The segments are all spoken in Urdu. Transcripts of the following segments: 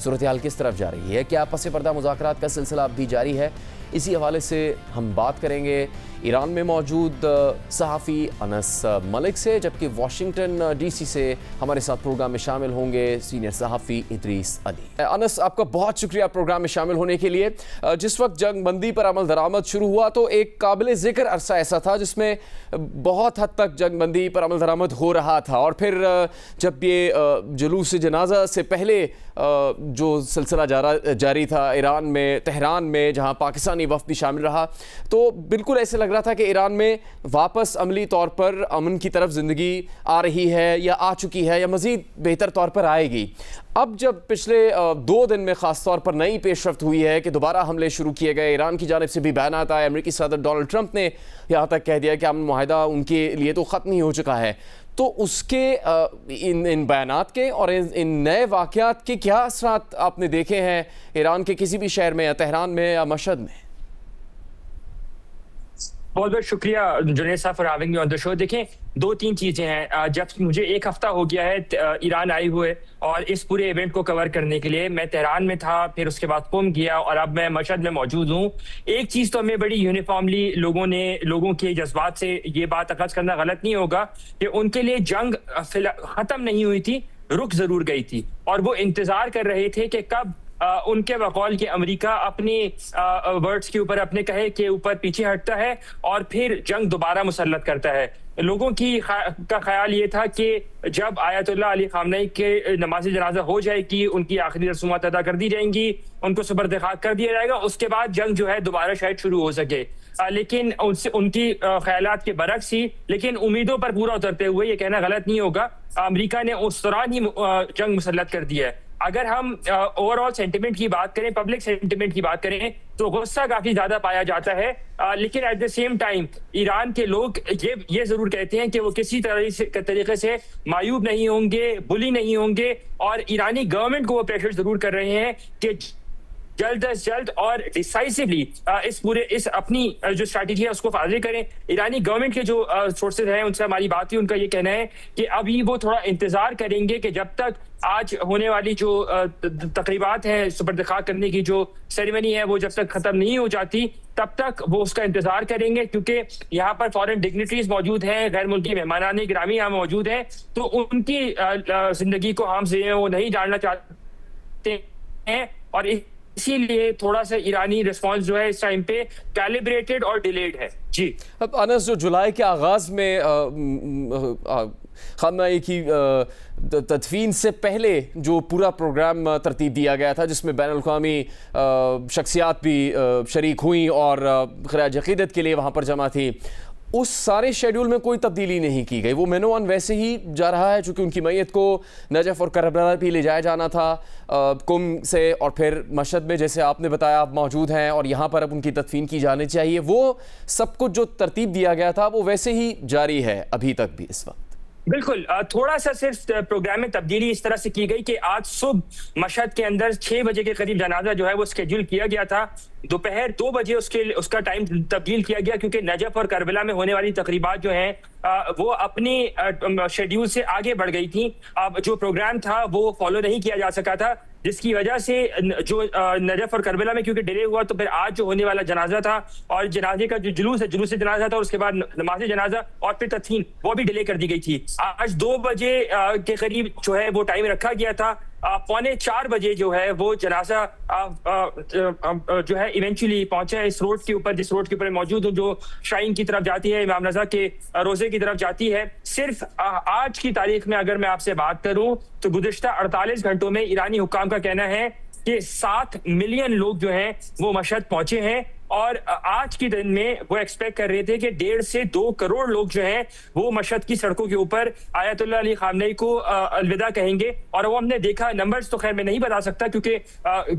صورتحال کس طرف جا رہی ہے؟ کیا پس پردہ مذاکرات کا سلسلہ اب بھی جاری ہے؟ اسی حوالے سے ہم بات کریں گے ایران میں موجود صحافی انس ملک سے، جبکہ واشنگٹن ڈی سی سے ہمارے ساتھ پروگرام میں شامل ہوں گے سینئر صحافی ادریس علی۔ انس، آپ کا بہت شکریہ پروگرام میں شامل ہونے کے لیے۔ جس وقت جنگ بندی پر عمل درآمد شروع ہوا تو ایک قابل ذکر عرصہ ایسا تھا جس میں بہت حد تک جنگ بندی پر عمل درآمد ہو رہا تھا، اور پھر جب یہ جلوس جنازہ سے پہلے جو سلسلہ جاری تھا ایران میں، تہران میں، جہاں پاکستانی وفد بھی شامل رہا، تو بالکل ایسے لگ رہا تھا کہ ایران میں واپس عملی طور پر امن کی طرف زندگی آ رہی ہے یا آ چکی ہے یا مزید بہتر طور پر آئے گی۔ اب جب پچھلے 2 دن میں خاص طور پر نئی پیش رفت ہوئی ہے کہ دوبارہ حملے شروع کیے گئے، ایران کی جانب سے بھی بیانات آئے، امریکی صدر ڈونلڈ ٹرمپ نے یہاں تک کہہ دیا کہ امن معاہدہ ان کے لیے تو ختم ہی ہو چکا ہے، تو اس کے ان بیانات کے اور ان نئے واقعات کے کیا اثرات آپ نے دیکھے ہیں ایران کے کسی بھی شہر میں یا تہران میں یا مشہد میں؟ بہت بہت شکریہ جنید صاحب فار ہیونگ می آن دی شو۔ دیکھیں، 2-3 چیزیں ہیں۔ جب مجھے 1 ہفتہ ہو گیا ہے ایران آئے ہوئے اور اس پورے ایونٹ کو کور کرنے کے لیے، میں تہران میں تھا، پھر اس کے بعد قم گیا اور اب میں مشہد میں موجود ہوں۔ ایک چیز تو ہمیں بڑی یونیفارملی لوگوں کے جذبات سے یہ بات اخذ کرنا غلط نہیں ہوگا کہ ان کے لیے جنگ ختم نہیں ہوئی تھی، رک ضرور گئی تھی، اور وہ انتظار کر رہے تھے کہ کب ان کے بقول کہ امریکہ اپنی ورڈز کے اوپر، اپنے کہے کے اوپر پیچھے ہٹتا ہے اور پھر جنگ دوبارہ مسلط کرتا ہے۔ لوگوں کا خیال یہ تھا کہ جب آیت اللہ علی خامنئی کے نماز جنازہ ہو جائے گی، ان کی آخری رسومات ادا کر دی جائیں گی، ان کو سپرد خاک کر دیا جائے گا، اس کے بعد جنگ جو ہے دوبارہ شاید شروع ہو سکے۔ لیکن ان کی خیالات کے برعکس ہی، لیکن امیدوں پر پورا اترتے ہوئے یہ کہنا غلط نہیں ہوگا، امریکہ نے اس دوران ہی جنگ مسلط کر دیا ہے۔ اگر ہم اوور آل سینٹیمنٹ کی بات کریں، پبلک سینٹیمنٹ کی بات کریں، تو غصہ کافی زیادہ پایا جاتا ہے، لیکن at the same time Iran کے لوگ یہ ضرور کہتے ہیں کہ وہ کسی طریقے سے معیوب نہیں ہوں گے، بلی نہیں ہوں گے، اور ایرانی گورنمنٹ کو وہ پریشر ضرور کر رہے ہیں کہ جلد از جلد اور ڈیسائسولی اس اپنی جو اسٹریٹجی ہے اس کو واضح کریں۔ ایرانی گورنمنٹ کے جو سورسز ہیں ان سے ہماری بات ہوئی، ان کا یہ کہنا ہے کہ ابھی وہ تھوڑا انتظار کریں گے کہ جب تک آج ہونے والی جو تقریبات ہیں، سپرد خاک کرنے کی جو سیریمنی ہے، وہ جب تک ختم نہیں ہو جاتی تب تک وہ اس کا انتظار کریں گے، کیونکہ یہاں پر فارن ڈگنیٹریز موجود ہیں، غیر ملکی مہمانان گرامی یہاں موجود ہیں، تو ان کی زندگی کو ہم سے وہ نہیں ڈالنا چاہتے ہیں، اور اسی لیے تھوڑا سا ایرانی ریسپانس جو ہے اس ٹائم پہ کیلیبریٹڈ اور ڈیلیڈ ہے۔ جی اب انس، جو جولائی کے آغاز میں خامنئی کی تدفین سے پہلے جو پورا پروگرام ترتیب دیا گیا تھا، جس میں بین الاقوامی شخصیات بھی شریک ہوئیں اور خراج عقیدت کے لیے وہاں پر جمع تھی، اس سارے شیڈول میں کوئی تبدیلی نہیں کی گئی، وہ مینو آن ویسے ہی جا رہا ہے، چونکہ ان کی میت کو نجف اور کربلا بھی لے جایا جانا تھا قم سے، اور پھر مشہد میں جیسے آپ نے بتایا آپ موجود ہیں اور یہاں پر اب ان کی تدفین کی جانی چاہیے، وہ سب کچھ جو ترتیب دیا گیا تھا وہ ویسے ہی جاری ہے ابھی تک بھی اس وقت؟ بالکل، تھوڑا سا صرف پروگرام میں تبدیلی اس طرح سے کی گئی کہ آج صبح مشہد کے اندر 6 بجے کے قریب جنازہ جو ہے وہ اسکیڈول کیا گیا تھا، دوپہر 2 بجے اس کا ٹائم تبدیل کیا گیا، کیونکہ نجف اور کربلا میں ہونے والی تقریبات جو ہیں وہ اپنی شیڈیول سے آگے بڑھ گئی تھیں۔ اب جو پروگرام تھا وہ فالو نہیں کیا جا سکا تھا، جس کی وجہ سے جو نجف اور کربلا میں کیونکہ ڈیلے ہوا، تو پھر آج جو ہونے والا جنازہ تھا اور جنازے کا جو جلوس جنازہ تھا، اور اس کے بعد نماز جنازہ اور پھر تدفین، وہ بھی ڈیلے کر دی گئی تھی۔ آج 2 بجے کے قریب جو ہے وہ ٹائم رکھا گیا تھا، 3:45 بجے جو ہے وہ جنازہ جو ہے ایونچولی پہنچا ہے اس روڈ کے اوپر، جس روڈ کے اوپر موجود ہوں، جو شاہین کی طرف جاتی ہے، امام رضا کے روزے کی طرف جاتی ہے۔ صرف آج کی تاریخ میں اگر میں آپ سے بات کروں تو گزشتہ 48 گھنٹوں میں ایرانی حکام کا کہنا ہے کہ 7 ملین لوگ جو ہیں وہ مشہد پہنچے ہیں، اور آج کے دن میں وہ ایکسپیکٹ کر رہے تھے کہ 1.5 سے 2 کروڑ لوگ جو ہیں وہ مشہد کی سڑکوں کے اوپر آیت اللہ علی خامنئی کو الوداع کہیں گے، اور وہ ہم نے دیکھا، نمبرز تو خیر میں نہیں بتا سکتا کیونکہ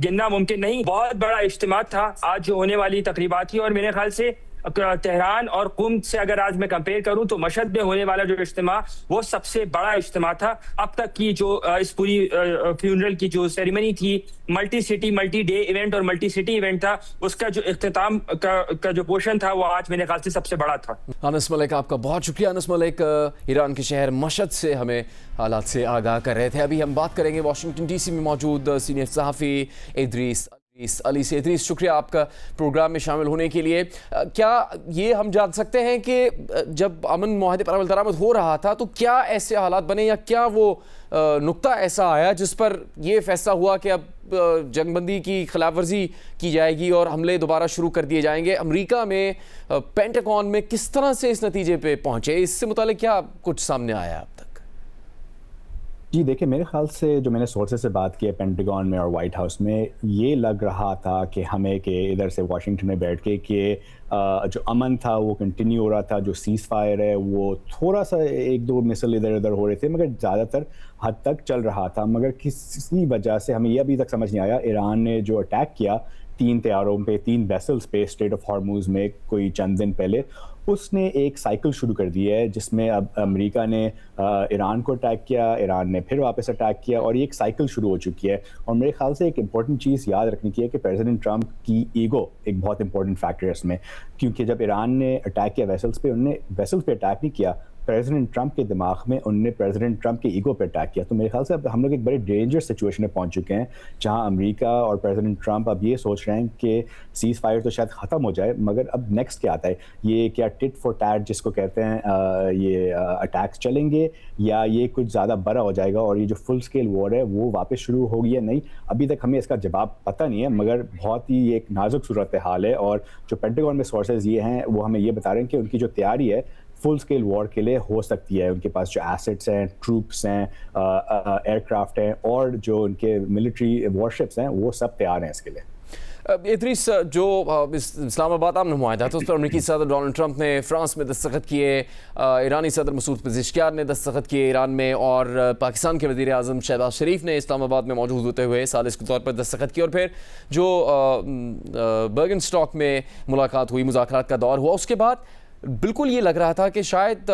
گننا ممکن نہیں، بہت بڑا اجتماع تھا آج جو ہونے والی تقریبات تھی، اور میرے خیال سے تہران اور قم سے اگر آج میں کمپیئر کروں تو مشہد میں ہونے والا جو اجتماع وہ سب سے بڑا اجتماع تھا اب تک کی جو اس پوری فیونرل کی جو سیریمنی تھی. Multi city multi day event اور ملٹی سٹی ایونٹ تھا, اس کا جو اختتام کا جو پورشن تھا وہ آج میرے خیال سے سب سے بڑا تھا. انس ملک, آپ کا بہت شکریہ. انس ملک ایران کے شہر مشہد سے ہمیں حالات سے آگاہ کر رہے تھے. ابھی ہم بات کریں گے واشنگٹن ڈی سی میں موجود سینئر صحافی ادریس علی سے. ادریس, شکریہ آپ کا پروگرام میں شامل ہونے کے لیے. کیا یہ ہم جان سکتے ہیں کہ جب امن معاہدے پر عمل درآمد ہو رہا تھا تو کیا ایسے حالات بنے یا کیا وہ نقطہ ایسا آیا جس پر یہ فیصلہ ہوا کہ اب جنگ بندی کی خلاف ورزی کی جائے گی اور حملے دوبارہ شروع کر دیے جائیں گے؟ امریکہ میں پینٹاگون میں کس طرح سے اس نتیجے پہ پہنچے؟ اس سے متعلق کیا کچھ سامنے آیا اب تک؟ جی دیکھیں, میرے خیال سے جو میں نے سورسز سے بات کی ہے پینٹاگون میں اور وائٹ ہاؤس میں, یہ لگ رہا تھا کہ ہمیں کہ ادھر سے واشنگٹن میں بیٹھ کے کہ جو امن تھا وہ کنٹینیو ہو رہا تھا, جو سیز فائر ہے وہ تھوڑا سا ایک دو مثل ادھر ادھر ہو رہے تھے مگر زیادہ تر حد تک چل رہا تھا. مگر کسی وجہ سے ہمیں یہ ابھی تک سمجھ نہیں آیا, ایران نے جو اٹیک کیا 3 طیاروں پہ 3 ویسلز پہ اسٹریٹ آف ہارموز میں کوئی چند دن پہلے, اس نے ایک سائیکل شروع کر دی ہے جس میں اب امریکہ نے ایران کو اٹیک کیا, ایران نے پھر واپس اٹیک کیا اور یہ ایک سائیکل شروع ہو چکی ہے. اور میرے خیال سے ایک امپورٹنٹ چیز یاد رکھنی کی ہے کہ پریزیڈنٹ ٹرمپ کی ایگو ایک بہت امپورٹنٹ فیکٹر ہے اس میں, کیونکہ جب ایران نے اٹیک کیا ویسلز پہ, انہوں نے ویسلز پہ اٹیک نہیں کیا, پریزیڈنٹ ٹرمپ کے دماغ میں انہوں نے پریزیڈنٹ ٹرمپ کے ایگو پہ اٹیک کیا. تو میرے خیال سے اب ہم لوگ ایک بڑے ڈینجر سچویشن میں پہنچ چکے ہیں جہاں امریکہ اور پریزیڈنٹ ٹرمپ اب یہ سوچ رہے ہیں کہ سیز فائر تو شاید ختم ہو جائے مگر اب نیکسٹ کیا آتا ہے, یہ کیا ٹٹ فور ٹیٹ جس کو کہتے ہیں یہ اٹیکس چلیں گے یا یہ کچھ زیادہ بڑا ہو جائے گا اور یہ جو فل اسکیل وار ہے وہ واپس شروع ہوگی یا نہیں, ابھی تک ہمیں اس کا جواب پتہ نہیں ہے. مگر بہت ہی ایک نازک صورتحال ہے اور جو پینٹاگون میں سورسز یہ ہیں وہ ہمیں یہ بتا رہے ہیں کہ ان کی جو تیاری ہے فل اسکیل وار کے لیے ہو سکتی ہے. ان کے پاس جو ایسٹس ہیں, ٹروپس ہیں, ایئر کرافٹ ہیں اور جو ان کے ملٹری وارشپس ہیں وہ سب تیار ہیں اس کے لیے. ادریس, جو اسلام آباد امن معاہدہ تھا اس پر امریکی صدر ڈونلڈ ٹرمپ نے فرانس میں دستخط کیے, ایرانی صدر مسعود پزشکیان نے دستخط کیے ایران میں, اور پاکستان کے وزیر اعظم شہباز شریف نے اسلام آباد میں موجود ہوتے ہوئے ثالث کے طور پر دستخط کیے. اور پھر جو برگن اسٹاک میں ملاقات ہوئی, مذاکرات کا دور ہوا, اس کے بعد بالکل یہ لگ رہا تھا کہ شاید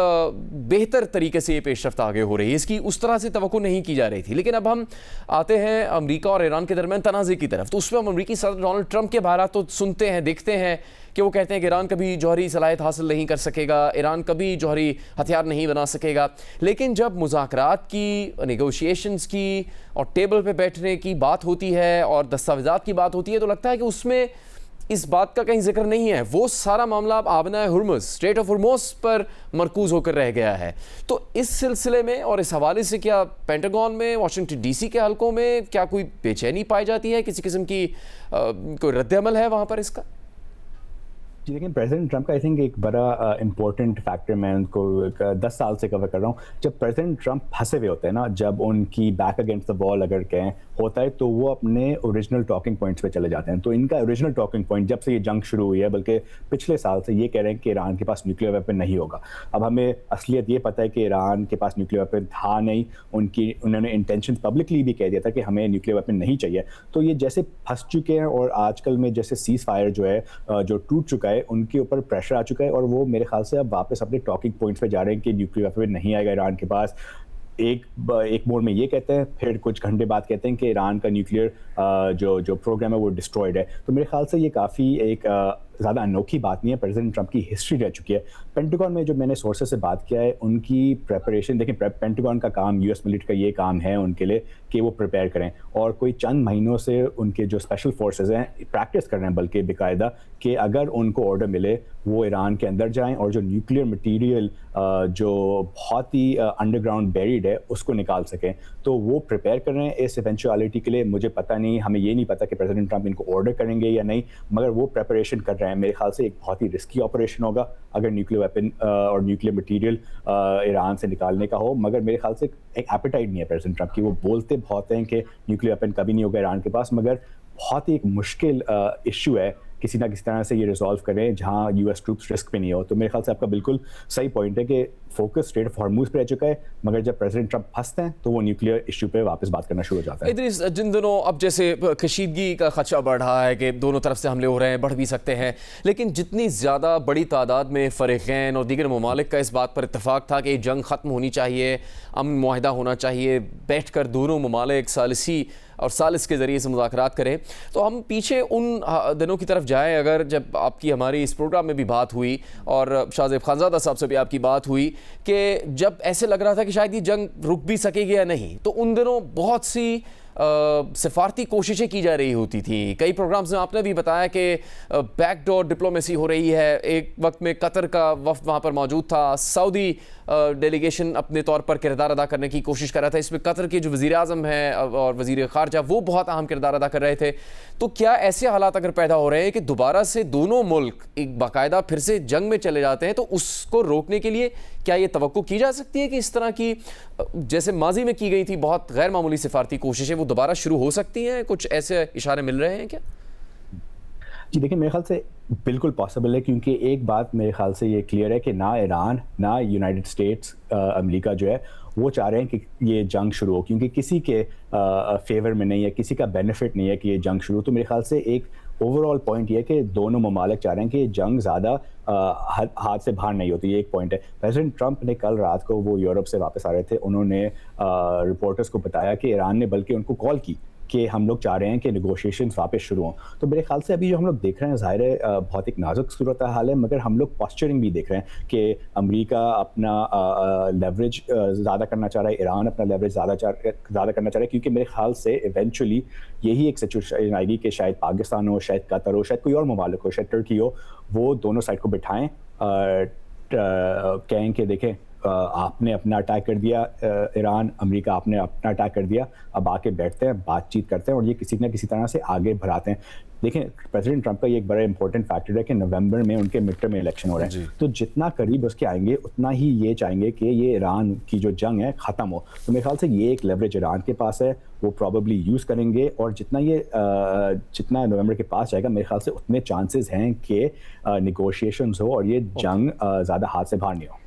بہتر طریقے سے یہ پیش رفت آگے ہو رہی ہے, اس کی اس طرح سے توقع نہیں کی جا رہی تھی. لیکن اب ہم آتے ہیں امریکہ اور ایران کے درمیان تنازع کی طرف, تو اس میں ہم امریکی صدر ڈونلڈ ٹرمپ کے بارے تو سنتے ہیں, دیکھتے ہیں کہ وہ کہتے ہیں کہ ایران کبھی جوہری صلاحیت حاصل نہیں کر سکے گا, ایران کبھی جوہری ہتھیار نہیں بنا سکے گا. لیکن جب مذاکرات کی, نیگوشیشنز کی اور ٹیبل پہ بیٹھنے کی بات ہوتی ہے اور دستاویزات کی بات ہوتی ہے تو لگتا ہے کہ اس میں اس بات کا کہیں ذکر نہیں ہے. وہ سارا معاملہ اب آبنہ ہرمز, اسٹریٹ آف ہرموز پر مرکوز ہو کر رہ گیا ہے. تو اس سلسلے میں اور اس حوالے سے کیا پینٹاگون میں, واشنگٹن ڈی سی کے حلقوں میں کیا کوئی بے چینی پائی جاتی ہے, کسی قسم کی کوئی رد عمل ہے وہاں پر اس کا؟ جی دیکھیں, پریزیڈنٹ ٹرمپ کا آئی تھنک ایک بڑا امپورٹنٹ فیکٹر میں ان کو 10 سال سے کور کر رہا ہوں. جب پریزیڈنٹ ٹرمپ پھنسے ہوئے ہوتے ہیں نا, جب ان کی بیک اگینسٹ دا وال اگر کہیں ہوتا ہے تو وہ اپنے اوریجنل ٹاکنگ پوائنٹس پہ چلے جاتے ہیں. تو ان کا اوریجنل ٹاکنگ پوائنٹ جب سے یہ جنگ شروع ہوئی ہے, بلکہ پچھلے سال سے, یہ کہہ رہے ہیں کہ ایران کے پاس نیوکلیر ویپن نہیں ہوگا. اب ہمیں اصلیت یہ پتہ ہے کہ ایران کے پاس نیوکلیر ویپن تھا نہیں, انہوں نے انٹینشن پبلکلی بھی کہہ دیا تھا کہ ہمیں نیوکلیر ویپن نہیں چاہیے. تو یہ جیسے پھنس چکے ہیں اور آج کل میں جیسے سیز فائر جو ہے جو ٹوٹ چکا ہے, ان کے اوپر پریشر آ چکا ہے اور وہ میرے خیال سے اب واپس اپنے ٹاکنگ پوائنٹس پہ جا رہے ہیں کہ نیوکلیر ویپن نہیں آئے گا ایران کے پاس. ایک موڈ میں یہ کہتے ہیں, پھر کچھ گھنٹے بعد کہتے ہیں کہ ایران کا نیوکلیر جو پروگرام ہے وہ ڈسٹرائڈ ہے. تو میرے خیال سے یہ کافی ایک زیادہ انوکھی بات نہیں ہے, پریزیڈنٹ ٹرمپ کی ہسٹری رہ چکی ہے. پینٹاگون میں جو میں نے سورسز سے بات کیا ہے, ان کی پریپریشن دیکھیں, پینٹاگون کا کام, یو ایس ملٹری کا یہ کام ہے ان کے لیے کہ وہ پریپیئر کریں, اور کوئی چند مہینوں سے ان کے جو اسپیشل فورسز ہیں پریکٹس کر رہے ہیں بلکہ باقاعدہ, کہ اگر ان کو آرڈر ملے وہ ایران کے اندر جائیں اور جو نیوکلیر مٹیریل جو بہت ہی انڈر گراؤنڈ بیریڈ ہے اس کو نکال سکیں. تو وہ پریپیئر کر رہے ہیں اس ایونچوالٹی کے لیے. مجھے پتہ نہیں, ہمیں یہ نہیں پتہ کہ پریزیڈنٹ ٹرمپ ان کو آرڈر کریں گے یا نہیں, مگر وہ پریپریشن کر رہے ہیں. میرے خیال سے ایک بہت ہی رسکی آپریشن ہوگا اگر نیوکلیر ویپن اور نیوکلیر مٹیریل ایران سے نکالنے کا ہو, مگر میرے خیال سے ایک ایپیٹائٹ نہیں ہے پریزیڈنٹ ٹرمپ کی. وہ بولتے بہت ہیں کہ نیوکلیر ویپن کبھی نہیں ہوگا ایران کے پاس, مگر بہت ہی ایک مشکل ایشو ہے کسی نہ کسی طرح سے یہ ریزالو کریں جہاں US ٹروپس رسک پہ نہیں ہو. تو میرے خیال سے آپ کا بالکل صحیح پوائنٹ ہے کہ فوکس اسٹریٹ آف ہارموز پہ رہ چکا ہے, مگر جب پریزیڈنٹ ٹرمپ پھنستے ہیں تو وہ نیوکلیئر ایشو پہ واپس بات کرنا شروع ہو جاتا ہے. ادریس, جن دنوں اب جیسے کشیدگی کا خدشہ بڑھ رہا ہے کہ دونوں طرف سے حملے ہو رہے ہیں, بڑھ بھی سکتے ہیں, لیکن جتنی زیادہ بڑی تعداد میں فریقین اور دیگر ممالک کا اس بات پر اتفاق تھا کہ یہ جنگ ختم ہونی چاہیے, امن معاہدہ ہونا چاہیے, بیٹھ کر دونوں ممالک ثالثی اور ثالث کے ذریعے سے مذاکرات کریں, تو ہم پیچھے ان دنوں کی طرف جائیں اگر جب آپ کی ہماری اس پروگرام میں بھی بات ہوئی اور شاہ زیب خانزادہ صاحب سے بھی آپ کی بات ہوئی کہ جب ایسے لگ رہا تھا کہ شاید یہ جنگ رک بھی سکے گی یا نہیں, تو ان دنوں بہت سی سفارتی کوششیں کی جا رہی ہوتی تھیں. کئی پروگرامز میں آپ نے بھی بتایا کہ بیک ڈور ڈپلومیسی ہو رہی ہے. ایک وقت میں قطر کا وفد وہاں پر موجود تھا, سعودی ڈیلیگیشن اپنے طور پر کردار ادا کرنے کی کوشش کر رہا تھا, اس میں قطر کے جو وزیر اعظم ہیں اور وزیر خارجہ وہ بہت اہم کردار ادا کر رہے تھے. تو کیا ایسے حالات اگر پیدا ہو رہے ہیں کہ دوبارہ سے دونوں ملک ایک باقاعدہ پھر سے جنگ میں چلے جاتے ہیں, تو اس کو روکنے کے لیے کیا یہ توقع کی جا سکتی ہے کہ اس طرح کی جیسے ماضی میں کی گئی تھی بہت غیر معمولی سفارتی کوششیں وہ دوبارہ شروع ہو سکتی ہیں؟ کچھ ایسے اشارے مل رہے ہیں کیا؟ جی دیکھیں, میرے خیال سے بالکل پاسبل ہے, کیونکہ ایک بات میرے خیال سے یہ کلیئر ہے کہ نہ ایران نہ یونائٹڈ اسٹیٹس امریکہ جو ہے وہ چاہ رہے ہیں کہ یہ جنگ شروع ہو, کیونکہ کسی کے فیور میں نہیں ہے, کسی کا بینیفٹ نہیں ہے کہ یہ جنگ شروع ہو. تو میرے خیال سے ایک اوور آل پوائنٹ یہ ہے کہ دونوں ممالک چاہ رہے ہیں کہ یہ جنگ زیادہ ہاتھ سے باہر نہیں ہوتی. یہ ایک پوائنٹ ہے. پریزیڈنٹ ٹرمپ نے کل رات کو وہ یورپ سے واپس آ رہے تھے, انہوں نے رپورٹرز کو بتایا کہ ایران نے بلکہ ان کو کال کی کہ ہم لوگ چاہ رہے ہیں کہ نیگوشیشنز واپس شروع ہوں. تو میرے خیال سے ابھی جو ہم لوگ دیکھ رہے ہیں ظاہر ہے بہت ایک نازک صورت حال ہے, مگر ہم لوگ پاسچرنگ بھی دیکھ رہے ہیں کہ امریکہ اپنا لیوریج زیادہ کرنا چاہ رہا ہے, ایران اپنا لیوریج زیادہ کرنا چاہ رہا ہے, کیونکہ میرے خیال سے ایونچولی یہی ایک سچویشن آئے گی کہ شاید پاکستان ہو, شاید قطر ہو, شاید کوئی اور ممالک ہو, شاید ٹرکی ہو, وہ دونوں سائڈ کو بٹھائیں, کہیں کہ دیکھیں آپ نے اپنا اٹیک کر دیا ایران, امریکہ آپ نے اپنا اٹیک کر دیا, اب آ کے بیٹھتے ہیں, بات چیت کرتے ہیں اور یہ کسی نہ کسی طرح سے آگے بڑھاتے ہیں. دیکھیں پریزیڈنٹ ٹرمپ کا یہ ایک بڑا امپورٹنٹ فیکٹر ہے کہ نومبر میں ان کے مڈ ٹرم الیکشن ہو رہے ہیں, تو جتنا قریب اس کے آئیں گے اتنا ہی یہ چاہیں گے کہ یہ ایران کی جو جنگ ہے ختم ہو. تو میرے خیال سے یہ ایک لیوریج ایران کے پاس ہے, وہ پرابیبلی یوز کریں گے, اور جتنا نومبر کے پاس جائے گا میرے خیال سے اتنے چانسز ہیں کہ نیگوشیشنز ہو اور یہ جنگ زیادہ ہاتھ سے باہر نہیں ہو.